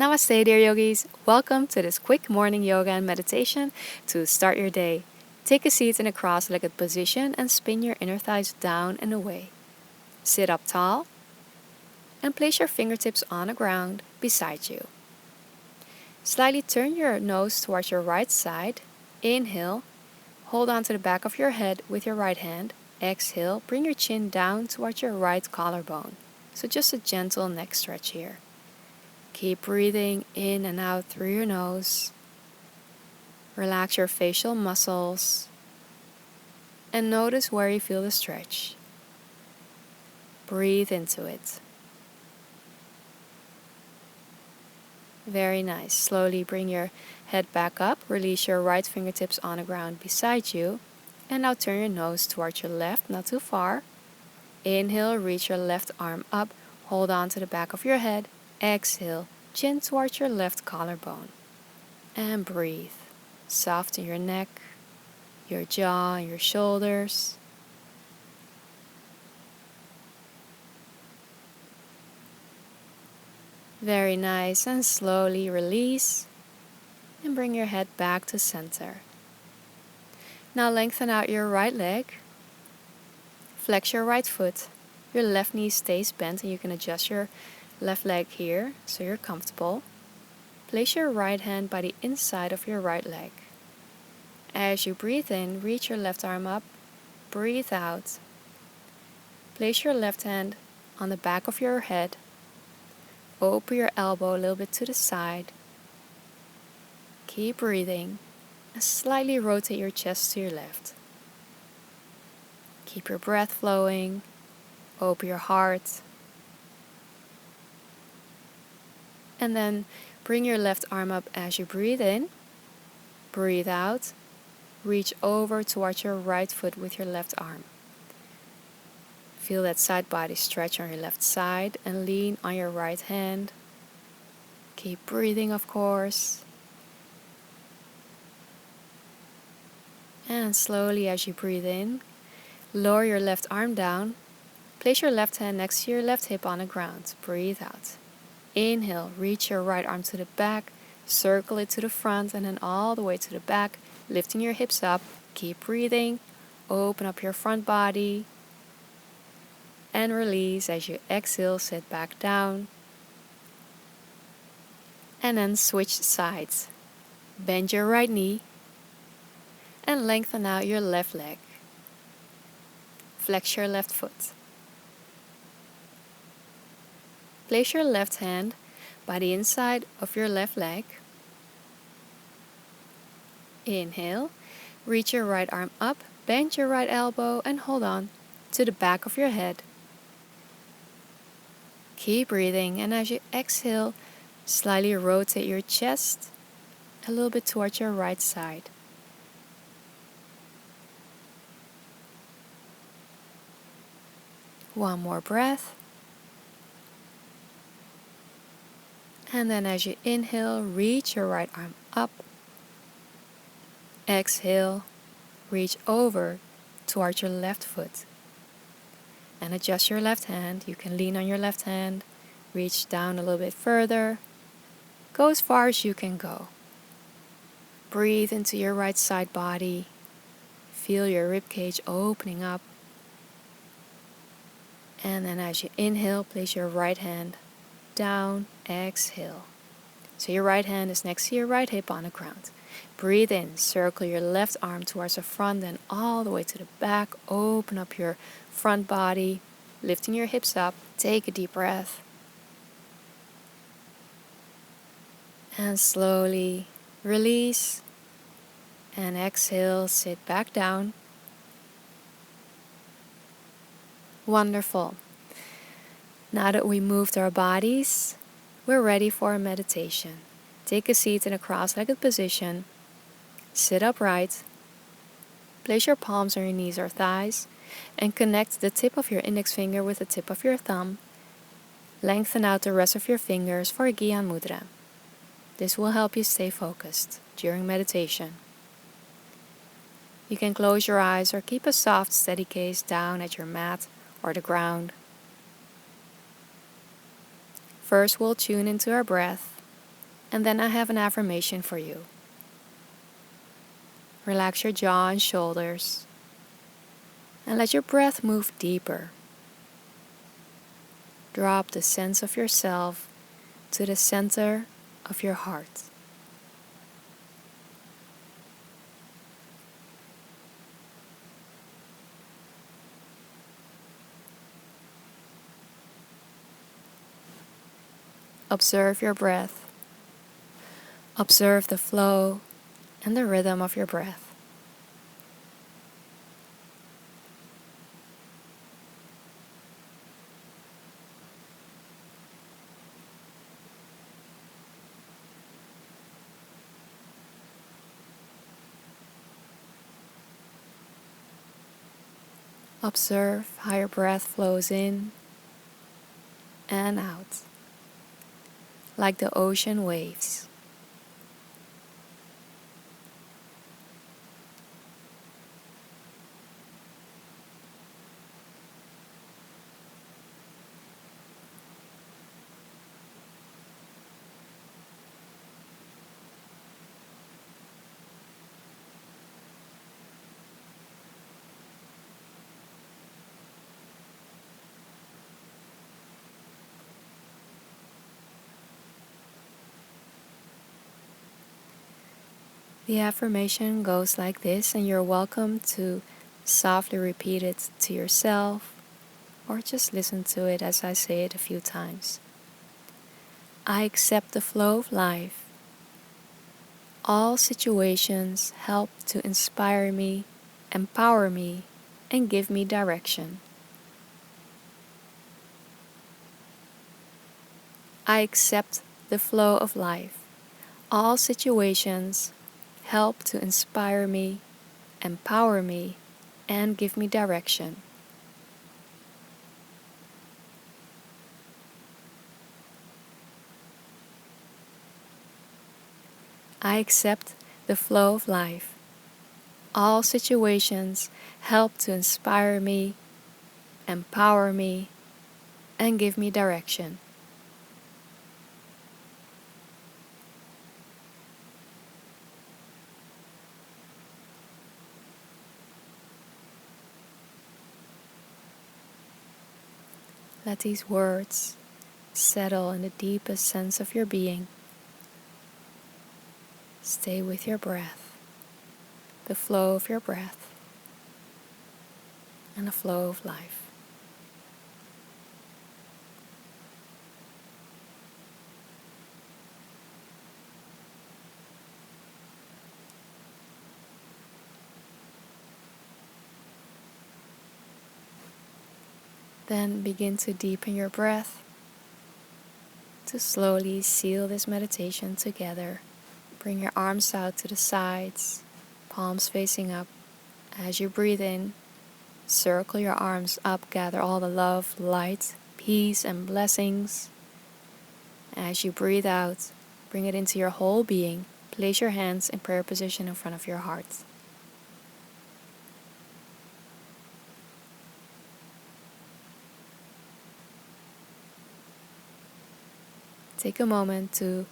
Namaste, dear yogis. Welcome to this quick morning yoga and meditation to start your day. Take a seat in a cross-legged position and spin your inner thighs down and away. Sit up tall and place your fingertips on the ground beside you. Slightly turn your nose towards your right side. Inhale. Hold on to the back of your head with your right hand. Exhale. Bring your chin down towards your right collarbone. So just a gentle neck stretch here. Keep breathing in and out through your nose. Relax your facial muscles and notice where you feel the stretch. Breathe into it. Very nice. Slowly bring your head back up. Release your right fingertips on the ground beside you. And now turn your nose towards your left, not too far. Inhale, reach your left arm up. Hold on to the back of your head. Exhale, chin towards your left collarbone. And breathe. Soften your neck, your jaw, and your shoulders. Very nice. And slowly release. And bring your head back to center. Now lengthen out your right leg. Flex your right foot. Your left knee stays bent and you can adjust your left leg here so you're comfortable. Place your right hand by the inside of your right leg. As you breathe in, reach your left arm up. Breathe out. Place your left hand on the back of your head. Open your elbow a little bit to the side. Keep breathing and slightly rotate your chest to your left. Keep your breath flowing. Open your heart. And then bring your left arm up as you breathe in. Breathe out. Reach over towards your right foot with your left arm. Feel that side body stretch on your left side and lean on your right hand. Keep breathing, of course. And slowly as you breathe in, lower your left arm down. Place your left hand next to your left hip on the ground. Breathe out. Inhale, reach your right arm to the back, circle it to the front and then all the way to the back, lifting your hips up. Keep breathing. Open up your front body. And release as you exhale, sit back down. And then switch sides. Bend your right knee and lengthen out your left leg. Flex your left foot. Place your left hand by the inside of your left leg. Inhale, reach your right arm up, bend your right elbow and hold on to the back of your head. Keep breathing and as you exhale, slightly rotate your chest a little bit towards your right side. One more breath. And then as you inhale, reach your right arm up. Exhale, reach over towards your left foot. And adjust your left hand. You can lean on your left hand. Reach down a little bit further. Go as far as you can go. Breathe into your right side body. Feel your rib cage opening up. And then as you inhale, place your right hand down, exhale. So your right hand is next to your right hip on the ground. Breathe in, circle your left arm towards the front and all the way to the back. Open up your front body, lifting your hips up. Take a deep breath. And slowly release and exhale, sit back down. Wonderful. Now that we moved our bodies, we're ready for a meditation. Take a seat in a cross-legged position. Sit upright. Place your palms on your knees or thighs and connect the tip of your index finger with the tip of your thumb. Lengthen out the rest of your fingers for a Gyan Mudra. This will help you stay focused during meditation. You can close your eyes or keep a soft, steady gaze down at your mat or the ground. First, we'll tune into our breath. And then I have an affirmation for you. Relax your jaw and shoulders and let your breath move deeper. Drop the sense of yourself to the center of your heart. Observe your breath. Observe the flow and the rhythm of your breath. Observe how your breath flows in and out, like the ocean waves. The affirmation goes like this, and you're welcome to softly repeat it to yourself or just listen to it as I say it a few times. I accept the flow of life. All situations help to inspire me, empower me, and give me direction. I accept the flow of life. All situations help to inspire me, empower me, and give me direction. I accept the flow of life. All situations help to inspire me, empower me, and give me direction. Let these words settle in the deepest sense of your being. Stay with your breath, the flow of your breath, and the flow of life. Then begin to deepen your breath to slowly seal this meditation together. Bring your arms out to the sides, palms facing up. As you breathe in, circle your arms up, gather all the love, light, peace, and blessings. As you breathe out, bring it into your whole being. Place your hands in prayer position in front of your heart. Take a moment to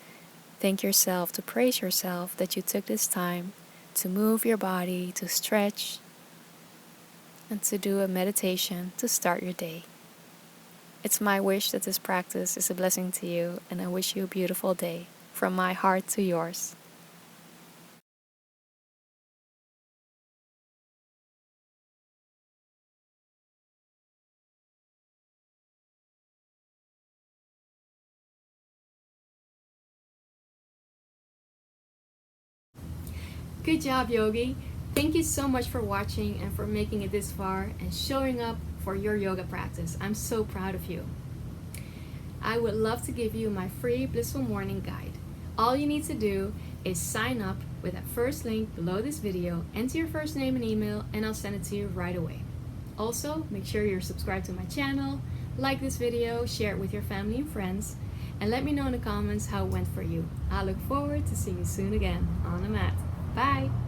thank yourself, to praise yourself that you took this time to move your body, to stretch, and to do a meditation to start your day. It's my wish that this practice is a blessing to you, and I wish you a beautiful day from my heart to yours. Good job, Yogi. Thank you so much for watching and for making it this far and showing up for your yoga practice. I'm so proud of you. I would love to give you my free Blissful Morning Guide. All you need to do is sign up with that first link below this video, enter your first name and email, and I'll send it to you right away. Also, make sure you're subscribed to my channel, like this video, share it with your family and friends, and let me know in the comments how it went for you. I look forward to seeing you soon again on the mat. Bye!